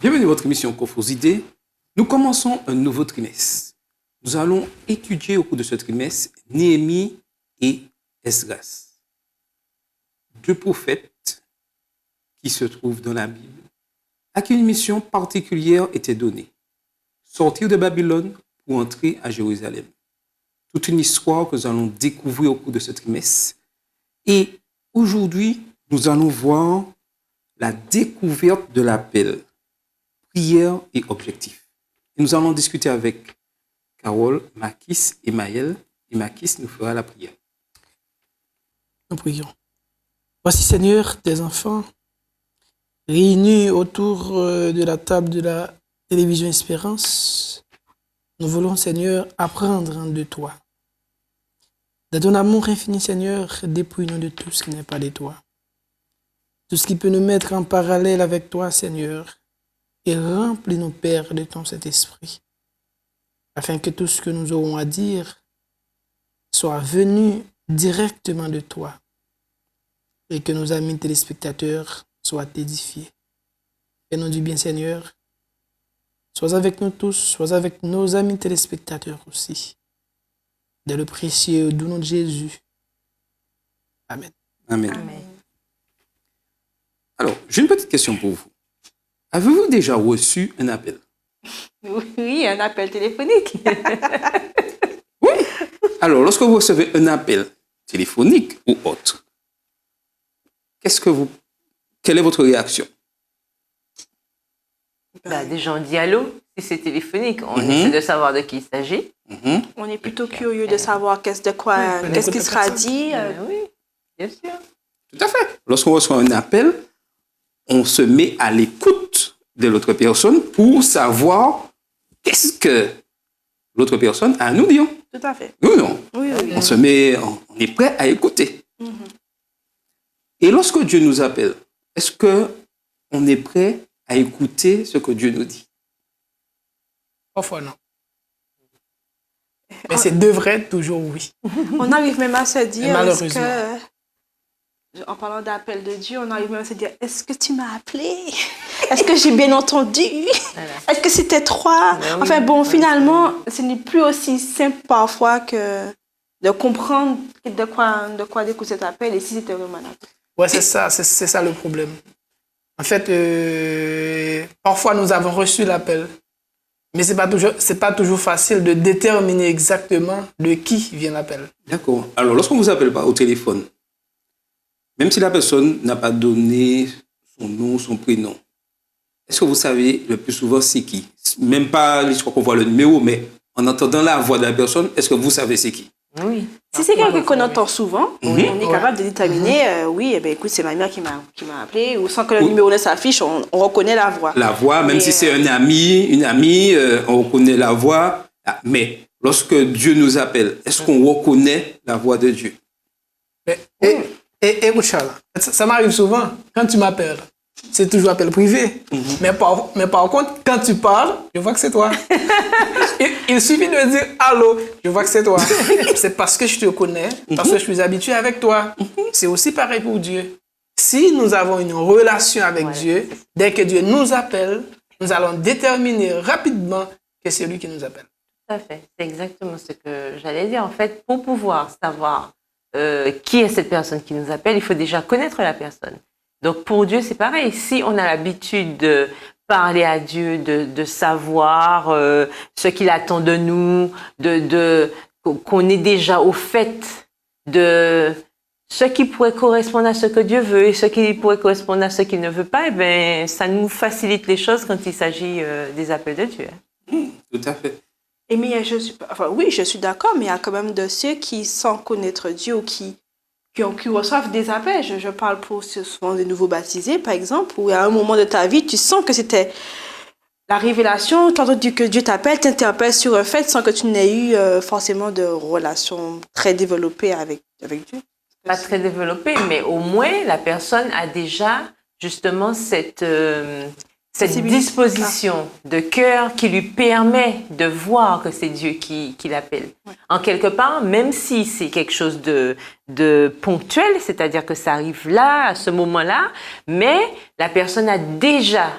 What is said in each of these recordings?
Bienvenue à votre émission Coffre aux idées. Nous commençons un nouveau trimestre. Nous allons étudier au cours de ce trimestre Néhémie et Esdras, deux prophètes qui se trouvent dans la Bible, à qui une mission particulière était donnée: sortir de Babylone pour entrer à Jérusalem. Toute une histoire que nous allons découvrir au cours de ce trimestre. Et aujourd'hui, nous allons voir la découverte de l'appel, prière et objectif. Et nous allons discuter avec Carole, Makis et Maël. Et Makis nous fera la prière. Nous prions. Voici, Seigneur, tes enfants réunis autour de la table de la télévision Espérance. Nous voulons, Seigneur, apprendre de toi. De ton amour infini, Seigneur, dépouille-nous de tout ce qui n'est pas de toi. Tout ce qui peut nous mettre en parallèle avec toi, Seigneur, et remplis-nous, Père, de ton Saint-Esprit, afin que tout ce que nous aurons à dire soit venu directement de toi et que nos amis téléspectateurs soient édifiés. Fais-nous du bien, Seigneur. Sois avec nous tous, sois avec nos amis téléspectateurs aussi. Dans le précieux doux nom de Jésus. Amen. Amen. Amen. Alors, j'ai une petite question pour vous. Avez-vous déjà reçu un appel? Oui, un appel téléphonique. Oui. Alors, lorsque vous recevez un appel téléphonique ou autre, quelle est votre réaction? Déjà, on dit allô, si c'est téléphonique. On essaie de savoir de qui il s'agit. On est plutôt curieux de savoir qu'est-ce qui sera dit. Oui, bien sûr. Tout à fait. Lorsqu'on reçoit un appel, on se met à l'écoute de l'autre personne pour savoir qu'est-ce que l'autre personne a à nous dire. Tout à fait. Oui ou non? Oui. On est prêt à écouter. Et lorsque Dieu nous appelle, est-ce qu'on est prêt à écouter ce que Dieu nous dit? Parfois non. Mais c'est devrait être toujours oui. On arrive même à se dire, malheureusement, en parlant d'appel de Dieu, on arrive même à se dire, est-ce que tu m'as appelé? Est-ce que j'ai bien entendu? Est-ce que c'était toi? Enfin bon, finalement, ce n'est plus aussi simple parfois que de comprendre de quoi découle cet appel et si c'était vraiment un appel. Ouais, c'est ça le problème. En fait, parfois nous avons reçu l'appel, mais c'est pas toujours facile de déterminer exactement de qui vient l'appel. D'accord. Alors, lorsqu'on vous appelle au téléphone, même si la personne n'a pas donné son nom, son prénom, est-ce que vous savez le plus souvent c'est qui? Même pas l'histoire qu'on voit le numéro, mais en entendant la voix de la personne, est-ce que vous savez c'est qui? Oui. Si c'est quelqu'un qu'on entend souvent, on est capable de déterminer, oui, écoute, c'est ma mère qui m'a appelé, ou sans que le numéro ne s'affiche, on reconnaît la voix. La voix, même si c'est un ami, une amie, on reconnaît la voix. Mais lorsque Dieu nous appelle, est-ce qu'on reconnaît la voix de Dieu? Et Inch'Allah, ça m'arrive souvent, quand tu m'appelles, c'est toujours appel privé. Mais par contre, quand tu parles, je vois que c'est toi. Il suffit de dire allô, je vois que c'est toi. C'est parce que je te connais, parce que je suis habitué avec toi. C'est aussi pareil pour Dieu. Si nous avons une relation avec Dieu, dès que Dieu nous appelle, nous allons déterminer rapidement que c'est lui qui nous appelle. Tout à fait. C'est exactement ce que j'allais dire. En fait, pour pouvoir savoir qui est cette personne qui nous appelle, il faut déjà connaître la personne. Donc, pour Dieu, c'est pareil. Si on a l'habitude de parler à Dieu, de savoir ce qu'il attend de nous, qu'on est déjà au fait de ce qui pourrait correspondre à ce que Dieu veut et ce qui pourrait correspondre à ce qu'il ne veut pas, eh bien, ça nous facilite les choses quand il s'agit des appels de Dieu. Tout à fait. Mais je suis d'accord, mais il y a quand même de ceux qui, sans connaître Dieu ou qui reçoivent des appels. Je parle pour souvent des nouveaux baptisés, par exemple, où à un moment de ta vie, tu sens que c'était la révélation, tu as entendu que Dieu t'appelle, t'interpelle sur un fait sans que tu n'aies eu forcément de relation très développée avec Dieu. Pas très développée, mais au moins la personne a déjà justement cette cette disposition de cœur qui lui permet de voir que c'est Dieu qui l'appelle. Ouais. En quelque part, même si c'est quelque chose de ponctuel, c'est-à-dire que ça arrive là, à ce moment-là, mais la personne a déjà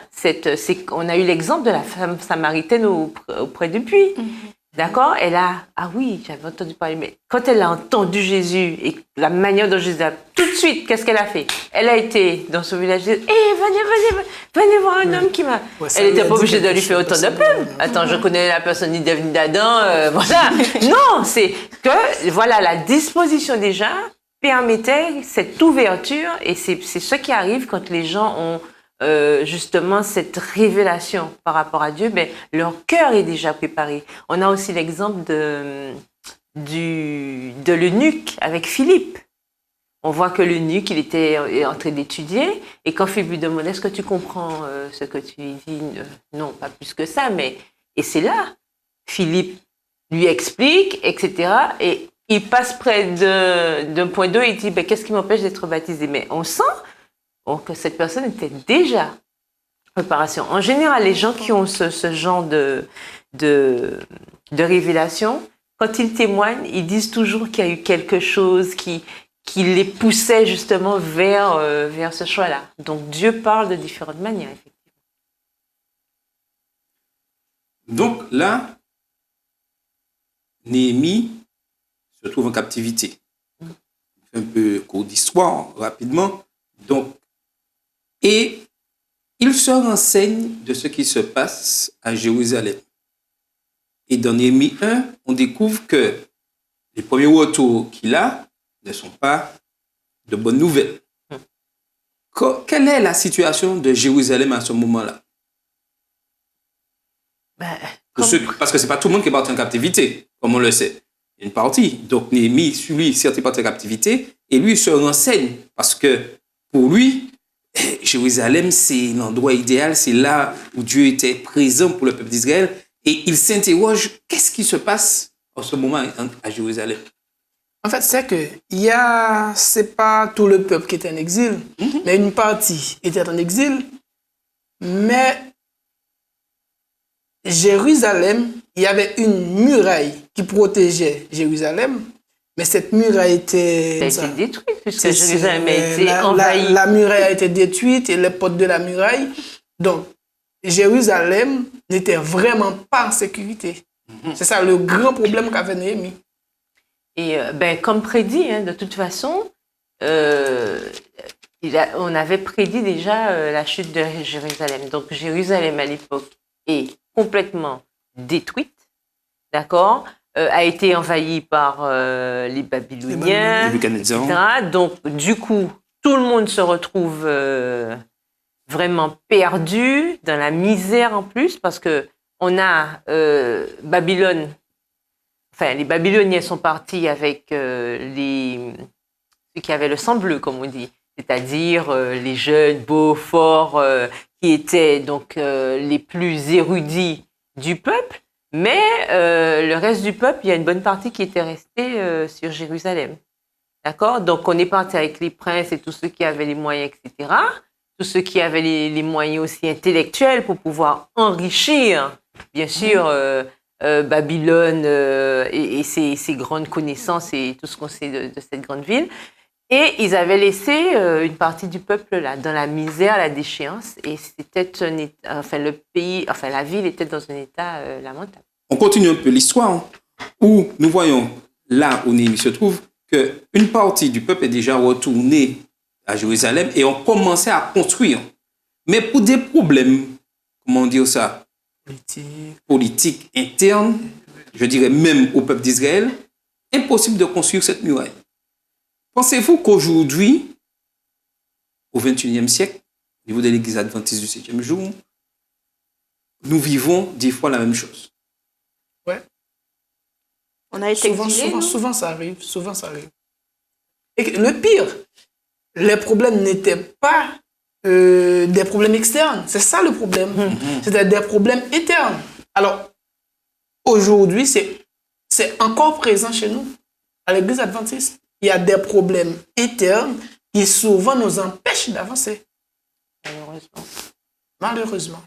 on a eu l'exemple de la femme samaritaine auprès du puits. D'accord? Elle a, ah oui, j'avais entendu parler, mais quand elle a entendu Jésus et la manière dont Jésus a, tout de suite, qu'est-ce qu'elle a fait? Elle a été dans son village, venez voir un homme qui m'a... Ouais, elle n'était pas obligée de lui faire autant de pub. Attends, je connais la personne ni d'Ève ni d'Adam, voilà. Non, c'est que, voilà, la disposition déjà permettait cette ouverture et c'est ce qui arrive quand les gens ont justement cette révélation par rapport à Dieu, mais leur cœur est déjà préparé. On a aussi l'exemple de l'eunuque avec Philippe. On voit que l'eunuque, il était en train d'étudier, et quand Philippe lui demande, est-ce que tu comprends ce que tu dis? Non, pas plus que ça, mais... Et c'est là, Philippe lui explique, etc., et il passe près d'un point d'eau et il dit, ben, qu'est-ce qui m'empêche d'être baptisé? Mais on sent que cette personne était déjà en préparation. En général, les gens qui ont ce genre de révélation, quand ils témoignent, ils disent toujours qu'il y a eu quelque chose qui les poussait justement vers ce choix-là. Donc Dieu parle de différentes manières, effectivement. Donc là, Néhémie se trouve en captivité. Un peu court d'histoire, rapidement. Donc, et il se renseigne de ce qui se passe à Jérusalem. Et dans Néhémie 1, on découvre que les premiers retours qu'il a ne sont pas de bonnes nouvelles. Quelle est la situation de Jérusalem à ce moment-là? Parce que ce n'est pas tout le monde qui est parti en captivité, comme on le sait. Il y a une partie. Donc Néhémie, lui, certes, est parti en captivité, et lui, il se renseigne, parce que pour lui, Jérusalem, c'est l'endroit idéal, c'est là où Dieu était présent pour le peuple d'Israël. Et il s'interroge, qu'est-ce qui se passe en ce moment à Jérusalem? En fait, c'est que c'est pas tout le peuple qui était en exil, mais une partie était en exil. Mais Jérusalem, il y avait une muraille qui protégeait Jérusalem. Mais cette muraille était... Ça a été détruite, puisque Jérusalem a été envahie. La muraille a été détruite et les portes de la muraille. Donc, Jérusalem n'était vraiment pas en sécurité. C'est ça le grand problème qu'avait Néhémie. Et comme prédit, de toute façon, on avait prédit déjà la chute de Jérusalem. Donc, Jérusalem, à l'époque, est complètement détruite, d'accord ? A été envahi par les Babyloniens, etc. Donc, du coup, tout le monde se retrouve vraiment perdu, dans la misère en plus, parce que on a Babylone. Enfin, les Babyloniens sont partis avec ceux qui avaient le sang bleu, comme on dit, c'est-à-dire les jeunes, beaux, forts, qui étaient donc les plus érudits du peuple. Mais le reste du peuple, il y a une bonne partie qui était restée sur Jérusalem. D'accord? Donc, on est parti avec les princes et tous ceux qui avaient les moyens, etc. Tous ceux qui avaient les moyens aussi intellectuels pour pouvoir enrichir, bien sûr, Babylone et ses grandes connaissances et tout ce qu'on sait de cette grande ville. Et ils avaient laissé une partie du peuple là, dans la misère, la déchéance. Et c'était la ville était dans un état lamentable. On continue un peu l'histoire où nous voyons là où Néhémie se trouve qu'une partie du peuple est déjà retournée à Jérusalem et ont commencé à construire. Mais pour des problèmes, comment dire ça, politiques internes, je dirais même au peuple d'Israël, impossible de construire cette muraille. Pensez-vous qu'aujourd'hui, au XXIe siècle, au niveau de l'Église adventiste du 7e jour, nous vivons 10 fois la même chose? Ouais. On a été souvent ça arrive. Et le pire, les problèmes n'étaient pas des problèmes externes. C'est ça le problème. C'était des problèmes internes. Alors, aujourd'hui, c'est encore présent chez nous, à l'Église adventiste. Il y a des problèmes internes qui souvent nous empêchent d'avancer. Malheureusement.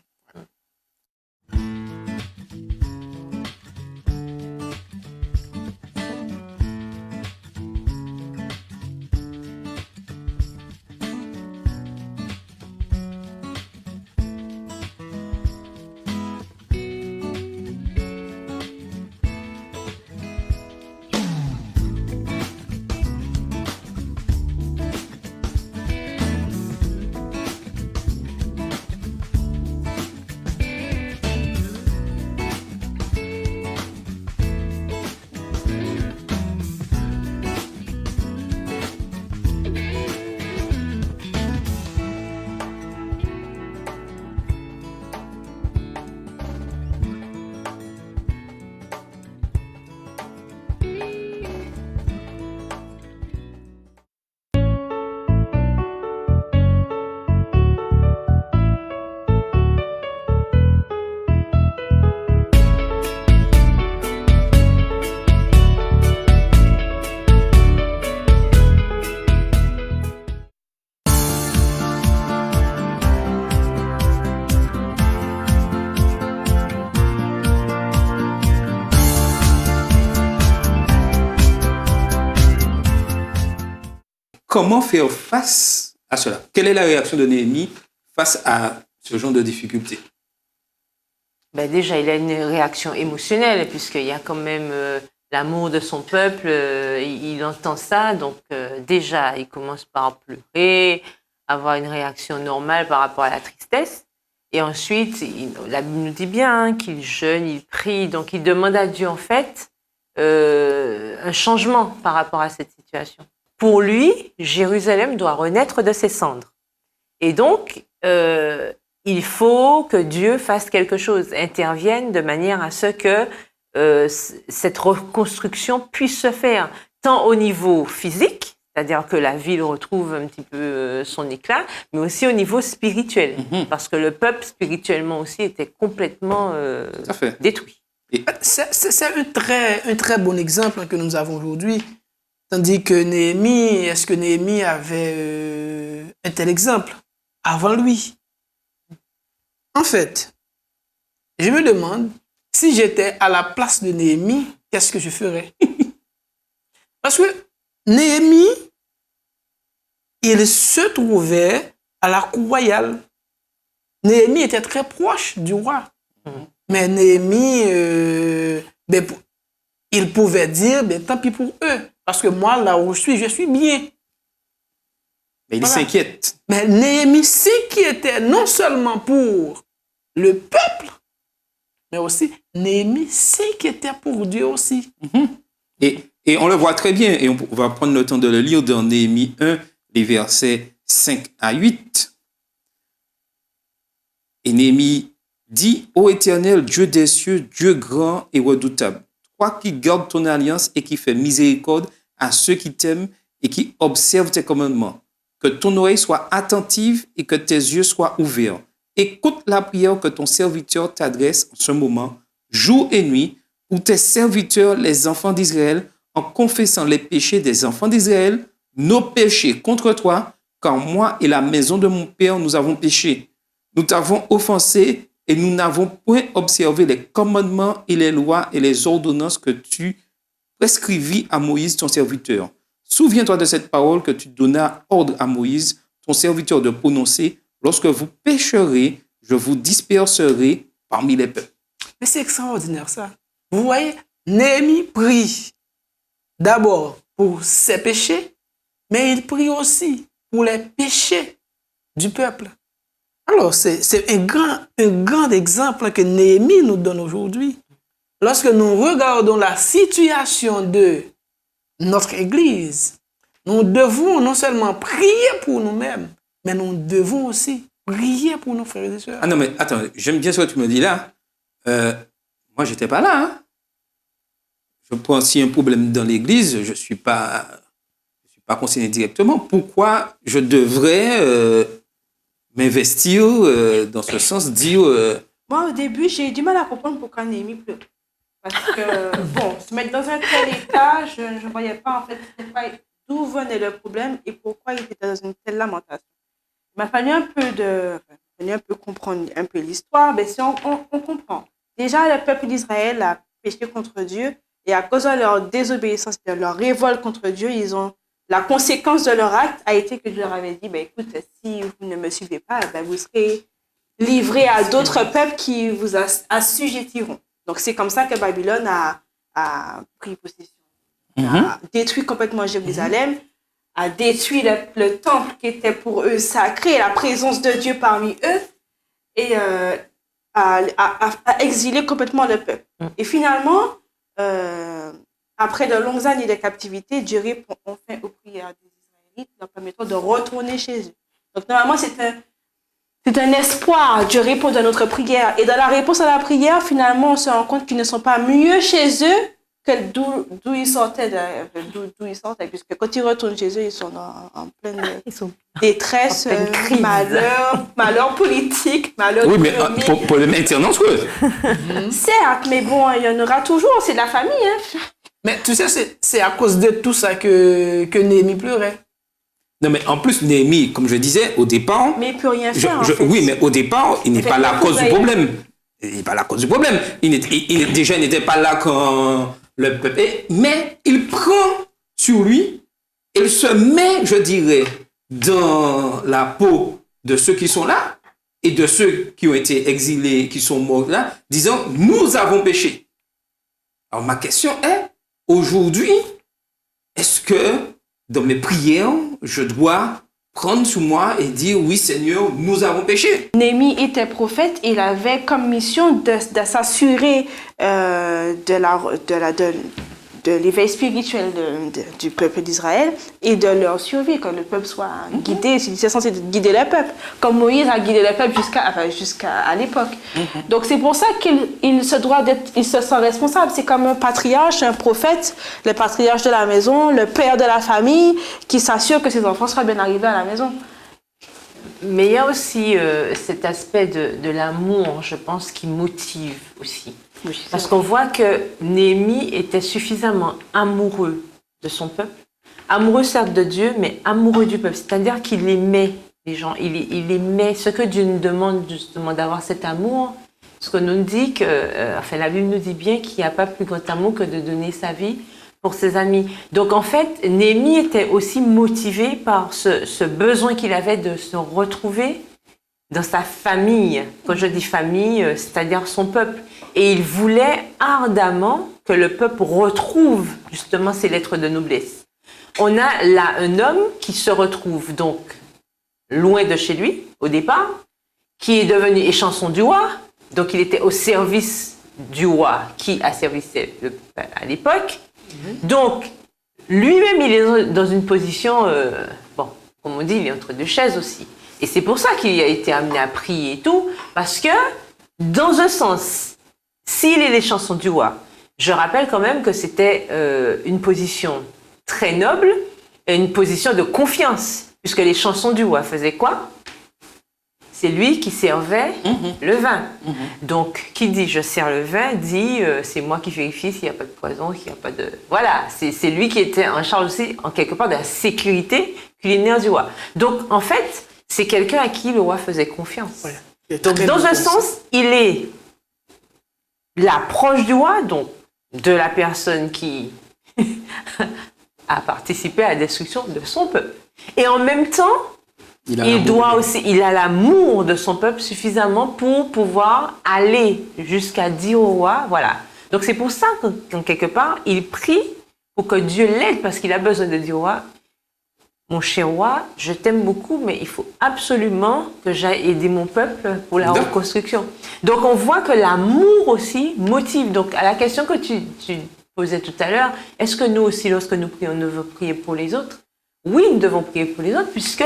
comment faire face à cela? Quelle est la réaction de Néhémie face à ce genre de difficultés? Ben déjà, il a une réaction émotionnelle, puisqu'il y a quand même l'amour de son peuple, il entend ça, donc déjà, il commence par pleurer, avoir une réaction normale par rapport à la tristesse. Et ensuite, la Bible nous dit bien qu'il jeûne, il prie, donc il demande à Dieu, en fait, un changement par rapport à cette situation. Pour lui, Jérusalem doit renaître de ses cendres. Et donc, il faut que Dieu fasse quelque chose, intervienne de manière à ce que cette reconstruction puisse se faire, tant au niveau physique, c'est-à-dire que la ville retrouve un petit peu son éclat, mais aussi au niveau spirituel, parce que le peuple spirituellement aussi était complètement détruit. C'est un très bon exemple que nous avons aujourd'hui. Tandis que Néhémie, est-ce que Néhémie avait un tel exemple avant lui? En fait, je me demande, si j'étais à la place de Néhémie, qu'est-ce que je ferais? Parce que Néhémie, il se trouvait à la cour royale. Néhémie était très proche du roi. Mais Néhémie, il pouvait dire, tant pis pour eux. Parce que moi, là où je suis bien. Mais il s'inquiète. Mais Néhémie s'inquiétait non seulement pour le peuple, mais aussi Néhémie s'inquiétait pour Dieu aussi. Et on le voit très bien, et on va prendre le temps de le lire dans Néhémie 1, les versets 5 à 8. Et Néhémie dit: Ô Éternel, Dieu des cieux, Dieu grand et redoutable, toi qui gardes ton alliance et qui fais miséricorde à ceux qui t'aiment et qui observent tes commandements, que ton oreille soit attentive et que tes yeux soient ouverts. Écoute la prière que ton serviteur t'adresse en ce moment, jour et nuit, pour tes serviteurs, les enfants d'Israël, en confessant les péchés des enfants d'Israël, nos péchés contre toi, car moi et la maison de mon père, nous avons péché. Nous t'avons offensé et nous n'avons point observé les commandements et les lois et les ordonnances que tu prescrivis à Moïse, ton serviteur. Souviens-toi de cette parole que tu donnas ordre à Moïse, ton serviteur, de prononcer. Lorsque vous pécherez, je vous disperserai parmi les peuples. Mais c'est extraordinaire ça. Vous voyez, Néhémie prie d'abord pour ses péchés, mais il prie aussi pour les péchés du peuple. Alors, c'est un grand exemple que Néhémie nous donne aujourd'hui. Lorsque nous regardons la situation de notre Église, nous devons non seulement prier pour nous-mêmes, mais nous devons aussi prier pour nos frères et sœurs. Ah non, mais attends, j'aime bien ce que tu me dis là. Moi, je n'étais pas là. Hein. Je prends s'il y a un problème dans l'Église, je ne suis pas concerné directement. Pourquoi je devrais m'investir dans ce sens, dire... Moi, au début, j'ai eu du mal à comprendre pourquoi Néhémie pleure. Parce que, bon, se mettre dans un tel état, je ne voyais pas, en fait, d'où venait le problème et pourquoi il était dans une telle lamentation. Il m'a fallu un peu comprendre un peu l'histoire, mais si on comprend. Déjà, le peuple d'Israël a péché contre Dieu et à cause de leur désobéissance, de leur révolte contre Dieu, la conséquence de leur acte a été que Dieu leur avait dit, écoute, si vous ne me suivez pas, vous serez livrés à d'autres peuples qui vous assujettiront. Donc, c'est comme ça que Babylone a pris possession, a détruit complètement Jérusalem, a détruit le temple qui était pour eux sacré, la présence de Dieu parmi eux, et a exilé complètement le peuple. Et finalement, après de longues années de captivité, Dieu répond enfin aux prières des Israélites, leur permettant de retourner chez eux. Donc, normalement, c'est un espoir. Dieu répond à notre prière. Et dans la réponse à la prière, finalement, on se rend compte qu'ils ne sont pas mieux chez eux que d'où ils sortaient. Puisque quand ils retournent chez eux, ils sont en pleine détresse, malheur politique, malheur économique. Oui, mais pour le maintenir dans ce certes, mais bon, il y en aura toujours. C'est de la famille. Hein. Mais tu sais, c'est à cause de tout ça que Néhémie pleurait. Non, mais en plus, Néhémie, comme je disais, au départ... Mais il ne peut rien faire, Oui, mais au départ, il n'est pas la cause du problème. Il n'est pas la cause du problème. Déjà, il n'était pas là quand le peuple... Mais il prend sur lui il se met, je dirais, dans la peau de ceux qui sont là et de ceux qui ont été exilés, qui sont morts là, disant, nous avons péché. Alors ma question est, aujourd'hui, est-ce que dans mes prières, je dois prendre sur moi et dire, oui Seigneur, nous avons péché? Néhémie était prophète et il avait comme mission de s'assurer de l'éveil spirituel du peuple d'Israël et de leur survie, que le peuple soit guidé. C'est censé guider le peuple, comme Moïse a guidé le peuple jusqu'à l'époque. Donc c'est pour ça qu'il se sent responsable. C'est comme un patriarche, un prophète, le patriarche de la maison, le père de la famille, qui s'assure que ses enfants soient bien arrivés à la maison. Mais il y a aussi cet aspect de l'amour, je pense, qui motive aussi. Parce qu'on voit que Néhémie était suffisamment amoureux de son peuple, amoureux certes de Dieu, mais amoureux du peuple. C'est-à-dire qu'il aimait les gens, il aimait ce que Dieu nous demande justement d'avoir cet amour. Parce qu'on nous dit que, la Bible nous dit bien qu'il n'y a pas plus grand amour que de donner sa vie pour ses amis. Donc en fait, Néhémie était aussi motivé par ce besoin qu'il avait de se retrouver dans sa famille. Quand je dis famille, c'est-à-dire son peuple. Et il voulait ardemment que le peuple retrouve justement ses lettres de noblesse. On a là un homme qui se retrouve donc loin de chez lui au départ, qui est devenu échanson du roi. Donc il était au service du roi qui asservissait le peuple à l'époque. Donc lui-même il est dans une position, comme on dit, il est entre deux chaises aussi. Et c'est pour ça qu'il a été amené à prier et tout, parce que dans un sens, s'il est les chansons du roi, je rappelle quand même que c'était une position très noble et une position de confiance, puisque les chansons du roi faisaient quoi? C'est lui qui servait le vin. Donc, qui dit je sers le vin, dit c'est moi qui vérifie s'il n'y a pas de poison, s'il n'y a pas de... Voilà, c'est lui qui était en charge aussi, en quelque part, de la sécurité culinaire du roi. Donc, en fait, c'est quelqu'un à qui le roi faisait confiance. Voilà. Donc, dans un sens, il est l'approche du roi, donc de la personne qui a participé à la destruction de son peuple. Et en même temps, il a l'amour de son peuple suffisamment pour pouvoir aller jusqu'à dire au roi, voilà. Donc c'est pour ça qu'en quelque part, il prie pour que Dieu l'aide, parce qu'il a besoin de dire au roi, mon cher roi, je t'aime beaucoup, mais il faut absolument que j'aille aider mon peuple pour la reconstruction. Donc on voit que l'amour aussi motive. Donc à la question que tu posais tout à l'heure, est-ce que nous aussi, lorsque nous prions, nous devons prier pour les autres? Oui, nous devons prier pour les autres, puisque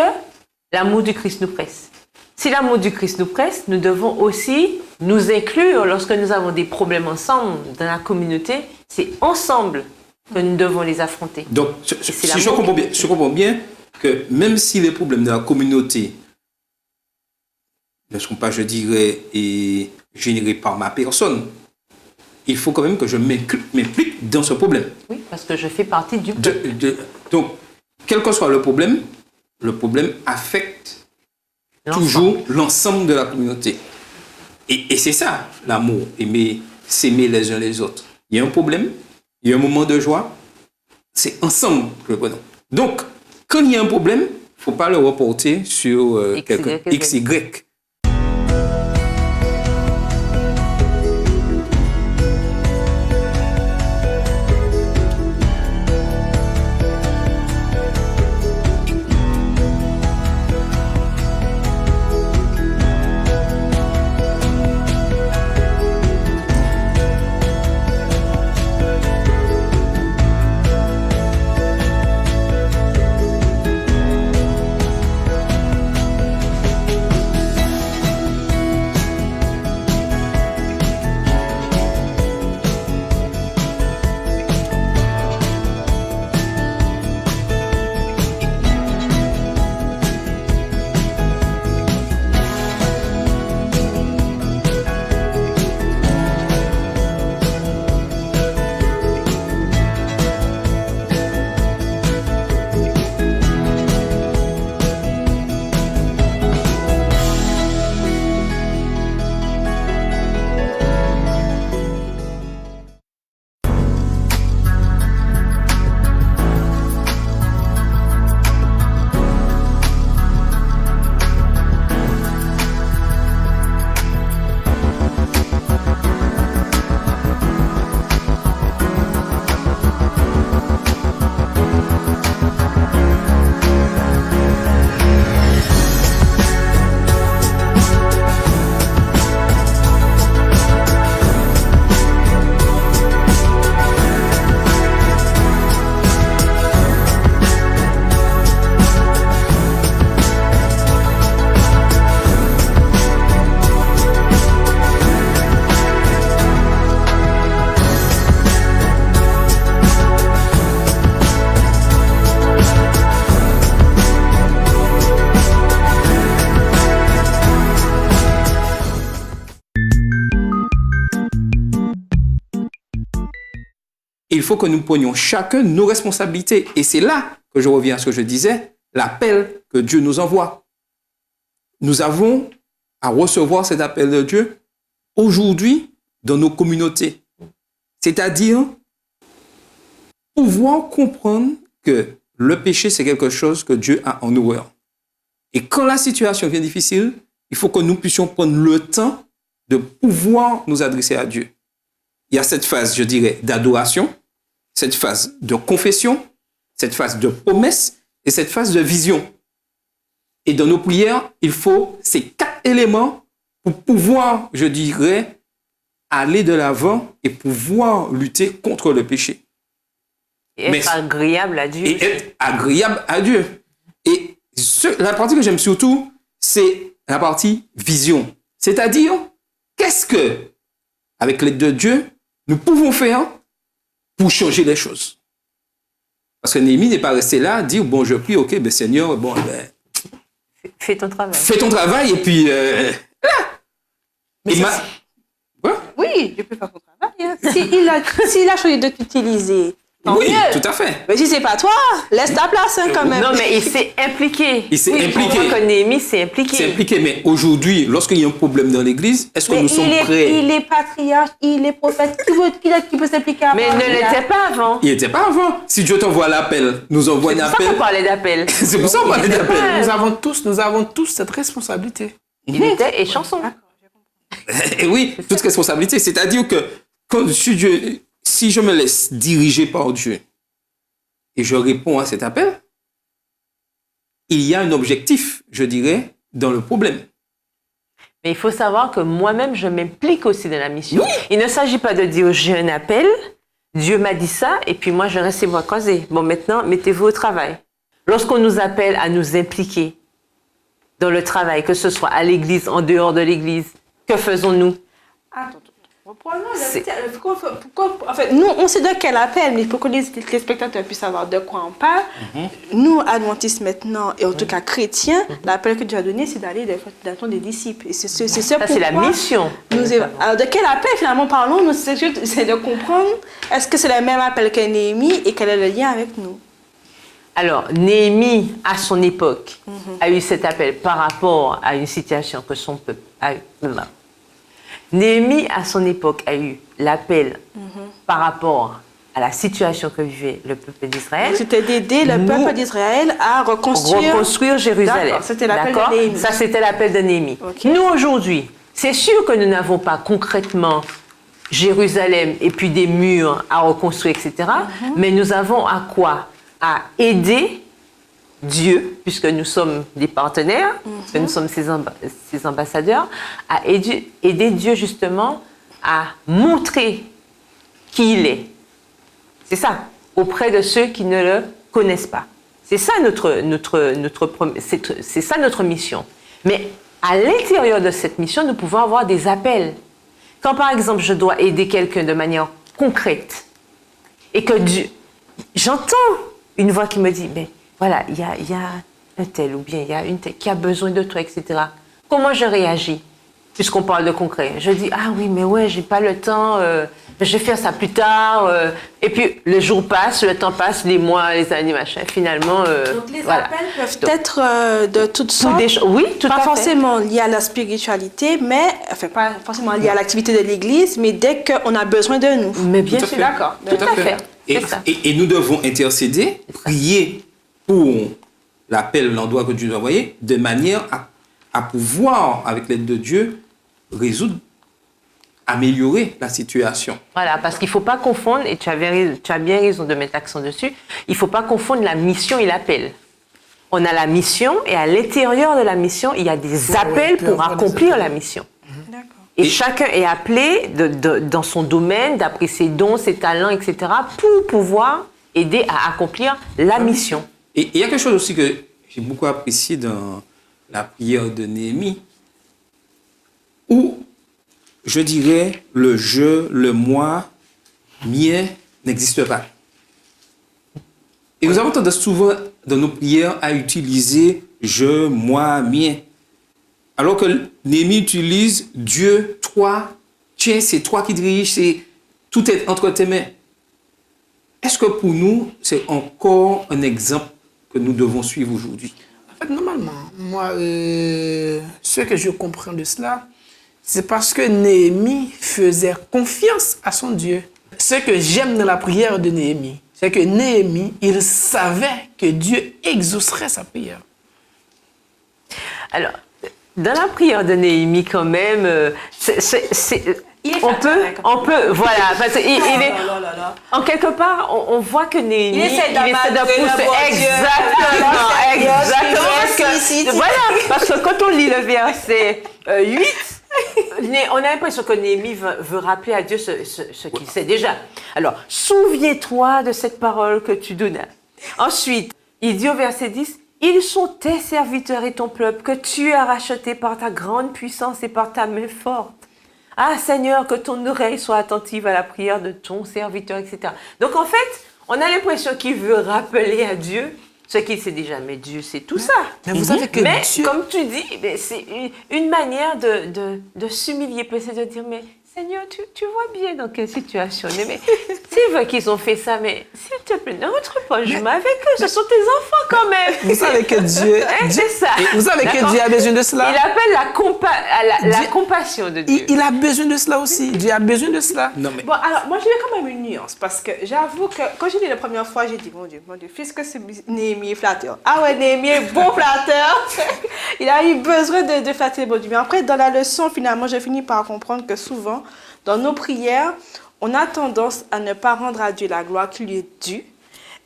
l'amour du Christ nous presse. Si l'amour du Christ nous presse, nous devons aussi nous inclure lorsque nous avons des problèmes ensemble dans la communauté. C'est ensemble que nous devons les affronter. Donc, si je comprends bien que même si les problèmes de la communauté ne sont pas, je dirais, générés par ma personne, il faut quand même que je m'implique dans ce problème. Oui, parce que je fais partie du peuple. Donc, quel que soit le problème affecte toujours l'ensemble de la communauté. Et c'est ça, l'amour, s'aimer les uns les autres. Il y a un problème, il y a un moment de joie, c'est ensemble que le prenons. Donc, quand il y a un problème, il ne faut pas le reporter sur quelqu'un X, Y. il faut que nous prenions chacun nos responsabilités. Et c'est là que je reviens à ce que je disais, l'appel que Dieu nous envoie. Nous avons à recevoir cet appel de Dieu aujourd'hui dans nos communautés. C'est-à-dire pouvoir comprendre que le péché, c'est quelque chose que Dieu a en horreur. Et quand la situation devient difficile, il faut que nous puissions prendre le temps de pouvoir nous adresser à Dieu. Il y a cette phase, je dirais, d'adoration, cette phase de confession, cette phase de promesse et cette phase de vision. Et dans nos prières, il faut ces 4 éléments pour pouvoir, je dirais, aller de l'avant et pouvoir lutter contre le péché. Et être agréable à Dieu. Et être agréable à Dieu. Et la partie que j'aime surtout, c'est la partie vision. C'est-à-dire, qu'est-ce que, avec l'aide de Dieu, nous pouvons faire pour changer les choses. Parce que Néhémie n'est pas resté là, dire, bon, je prie, ok, ben Seigneur, bon, ben... Fais ton travail. Fais ton travail, et puis... Mais oui, je peux faire ton travail. Hein. S'il a choisi de t'utiliser, tant oui, mieux. tout à fait. Mais si c'est pas toi, laisse ta place hein, quand même. Non, mais il s'est impliqué. Il s'est impliqué. Je crois que Néhémie s'est impliqué. C'est impliqué, mais aujourd'hui, lorsqu'il y a un problème dans l'Église, est-ce que Mais nous sommes prêts? Il est patriarche, il est prophète. Qui peut s'impliquer à Mais il ne l'était pas avant. Il n'était pas avant. Si Dieu t'envoie l'appel, nous envoie un C'est pour ça appel. qu'on parlait d'appel. C'est pour ça qu'on parlait d'appel. Nous avons tous cette responsabilité. Il était et chanson. Et oui, toute responsabilité. C'est-à-dire que si je me laisse diriger par Dieu et je réponds à cet appel, il y a un objectif, je dirais, dans le problème. Mais il faut savoir que moi-même, je m'implique aussi dans la mission. Oui. Il ne s'agit pas de dire j'ai un appel, Dieu m'a dit ça, et puis moi je reste les bras croisés. Bon, maintenant, mettez-vous au travail. Lorsqu'on nous appelle à nous impliquer dans le travail, que ce soit à l'église, en dehors de l'église, que faisons-nous? Attends. Pourquoi, en fait, nous, on sait de quel appel, mais pour que les spectateurs puissent savoir de quoi on parle, nous, adventistes maintenant, et en tout cas chrétiens, l'appel que Dieu a donné, c'est d'aller dans des disciples. Et c'est la mission. Alors, de quel appel, finalement, parlons-nous? C'est de comprendre, est-ce que c'est le même appel que Néhémie et quel est le lien avec nous? Alors, Néhémie, à son époque, a eu cet appel par rapport à une situation que son peuple a eu. Néhémie, à son époque, a eu l'appel par rapport à la situation que vivait le peuple d'Israël. C'était d'aider le peuple d'Israël à reconstruire Jérusalem. C'était l'appel de Néhémie. Ça, c'était l'appel de Néhémie. Okay. Nous, aujourd'hui, c'est sûr que nous n'avons pas concrètement Jérusalem et puis des murs à reconstruire, etc. Mais nous avons à quoi? À aider Dieu, puisque nous sommes des partenaires, que nous sommes ses ambassadeurs, à aider Dieu justement à montrer qui il est. C'est ça, auprès de ceux qui ne le connaissent pas. C'est ça c'est ça notre mission. Mais à l'intérieur de cette mission, nous pouvons avoir des appels. Quand par exemple, je dois aider quelqu'un de manière concrète et que j'entends une voix qui me dit, mais voilà, il y a un tel ou bien il y a une telle qui a besoin de toi, etc. Comment je réagis? Puisqu'on parle de concret. Je dis, ah oui, mais ouais, j'ai pas le temps, je vais faire ça plus tard. Et puis, le jour passe, le temps passe, les mois, les années, machin. Finalement, donc, les appels peuvent être de toutes sortes. Oui, tout à fait. Pas forcément liés à la spiritualité, mais, enfin, pas forcément liés à l'activité de l'Église, mais dès qu'on a besoin de nous. Mais bien sûr, d'accord. Tout à fait. Et nous devons intercéder, prier pour l'appel, l'endroit que Dieu nous a envoyé, de manière à pouvoir, avec l'aide de Dieu, améliorer la situation. Voilà, parce qu'il ne faut pas confondre, et tu as bien raison de mettre l'accent dessus, il ne faut pas confondre la mission et l'appel. On a la mission, et à l'intérieur de la mission, il y a des appels pour accomplir la mission. Et chacun est appelé dans son domaine, d'après ses dons, ses talents, etc., pour pouvoir aider à accomplir la mission. Et il y a quelque chose aussi que j'ai beaucoup apprécié dans la prière de Néhémie, où, je dirais, le je, le moi, mien n'existe pas. Et nous avons tendance souvent, dans nos prières, à utiliser je, moi, mien. Alors que Néhémie utilise Dieu, toi, tiens, c'est toi qui dirige, tout est entre tes mains. est-ce que pour nous, c'est encore un exemple que nous devons suivre aujourd'hui? En fait, normalement, moi, ce que je comprends de cela, c'est parce que Néhémie faisait confiance à son Dieu. Ce que j'aime dans la prière de Néhémie, c'est que Néhémie, il savait que Dieu exaucerait sa prière. Alors, dans la prière de Néhémie, quand même, on peut, voilà, parce qu'il est, en quelque part, on voit que Néhémie, il essaie de pousser, exactement, voilà, parce que quand on lit le verset 8, on a l'impression que Néhémie veut rappeler à Dieu ce qu'il sait déjà. Alors, souviens-toi de cette parole que tu donnais. Ensuite, il dit au verset 10, ils sont tes serviteurs et ton peuple que tu as racheté par ta grande puissance et par ta main forte. Ah Seigneur, que ton oreille soit attentive à la prière de ton serviteur, etc. Donc en fait, on a l'impression qu'il veut rappeler à Dieu ce qu'il sait déjà. Mais Dieu sait tout ça. Mais vous savez que Dieu... comme tu dis, c'est une manière de s'humilier, c'est de dire, mais Seigneur, tu vois bien dans quelle situation on est. Mais c'est vrai qu'ils ont fait ça, mais s'il te plaît, ne rentre pas, je m'avais que ce sont tes enfants quand même. Vous savez que Dieu... c'est ça. Vous savez que Dieu a besoin de cela. Il appelle la compassion de Dieu. Il a besoin de cela aussi. Dieu a besoin de cela. Non, mais... Bon, alors, moi, j'ai quand même une nuance, parce que j'avoue que quand j'ai lu la première fois, j'ai dit, mon Dieu, puisque c'est Néhémie est flatteur. Ah ouais, Néhémie est bon flatteur. Il a eu besoin de flatter le bon Dieu. Mais après, dans la leçon, finalement, j'ai fini par comprendre que souvent, dans nos prières, on a tendance à ne pas rendre à Dieu la gloire qui lui est due.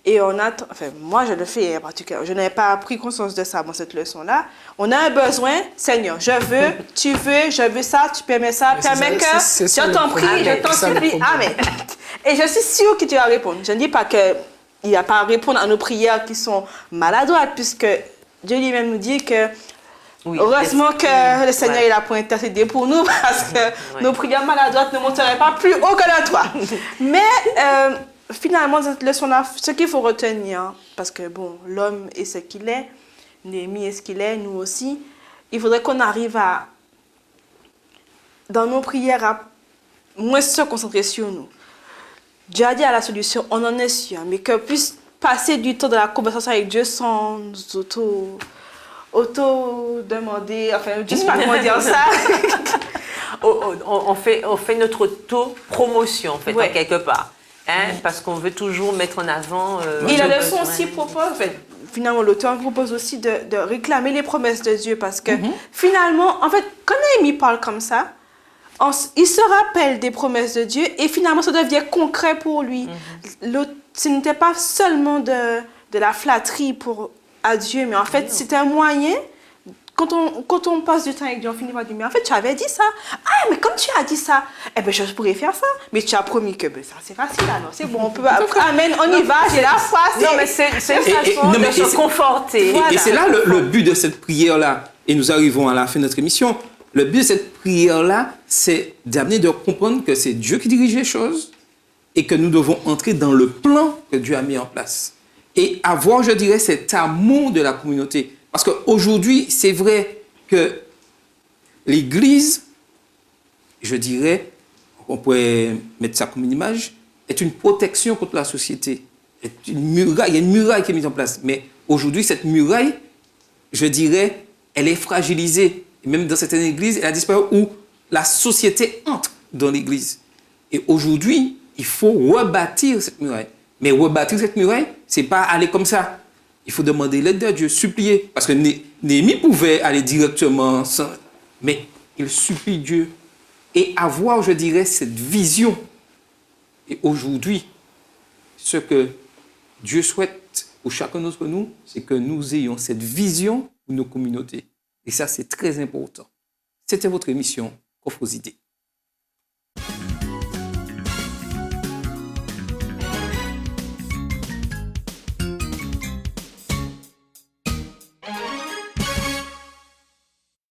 Et enfin, moi, je le fais en particulier. Je n'avais pas pris conscience de ça dans cette leçon-là. On a un besoin, Seigneur, je veux, tu veux, je veux ça, tu permets ça, permets que, je t'en prie, je t'en supplie. Amen. Et je suis sûre que tu vas répondre. Je ne dis pas qu'il n'y a pas à répondre à nos prières qui sont maladroites, puisque Dieu lui-même nous dit que oui, heureusement que le Seigneur est là pour intercéder pour nous, parce que nos prières maladroites ne monteraient pas plus haut que le toit. Mais finalement, cette leçon-là, ce qu'il faut retenir, parce que bon, l'homme est ce qu'il est, Néhémie est ce qu'il est, nous aussi, il faudrait qu'on arrive à, dans nos prières, à moins se concentrer sur nous. Dieu a dit à la solution, on en est sûr, mais qu'on puisse passer du temps dans la conversation avec Dieu sans auto-demander, enfin, je ne sais pas comment dire ça. on fait notre auto-promotion, en fait, ouais. quelque part. Hein, parce qu'on veut toujours mettre en avant... Et la leçon aussi propose, finalement, l'auteur propose aussi de réclamer les promesses de Dieu, parce que finalement, en fait, quand Néhémie parle comme ça, il se rappelle des promesses de Dieu et finalement, ça devient concret pour lui. Ce n'était pas seulement de la flatterie à Dieu, mais en fait, c'est un moyen... Quand on passe du temps avec Dieu, on finit par dire, mais en fait, tu avais dit ça. Ah, mais comme tu as dit ça, eh ben, je pourrais faire ça. Mais tu as promis que ça, c'est facile alors. C'est bon, on peut... Amen, on y va, j'ai la foi. Non, mais c'est une façon de se conforter. Voilà. Et c'est là le but de cette prière-là. Et nous arrivons à la fin de notre émission. Le but de cette prière-là, c'est d'amener de comprendre que c'est Dieu qui dirige les choses et que nous devons entrer dans le plan que Dieu a mis en place. Et avoir, je dirais, cet amour de la communauté. Parce qu'aujourd'hui, c'est vrai que l'Église, je dirais, on pourrait mettre ça comme une image, est une protection contre la société. Il y a une muraille qui est mise en place. Mais aujourd'hui, cette muraille, je dirais, elle est fragilisée. Et même dans certaines églises, elle a disparu où la société entre dans l'église. Et aujourd'hui, il faut rebâtir cette muraille. Mais rebâtir cette muraille, ce n'est pas aller comme ça. Il faut demander l'aide de Dieu, supplier. Parce que Néhémie pouvait aller directement sans... Mais il supplie Dieu. Et avoir, je dirais, cette vision. Et aujourd'hui, ce que Dieu souhaite pour chacun d'entre nous, c'est que nous ayons cette vision pour nos communautés. Et ça, c'est très important. C'était votre émission, Coffre aux idées.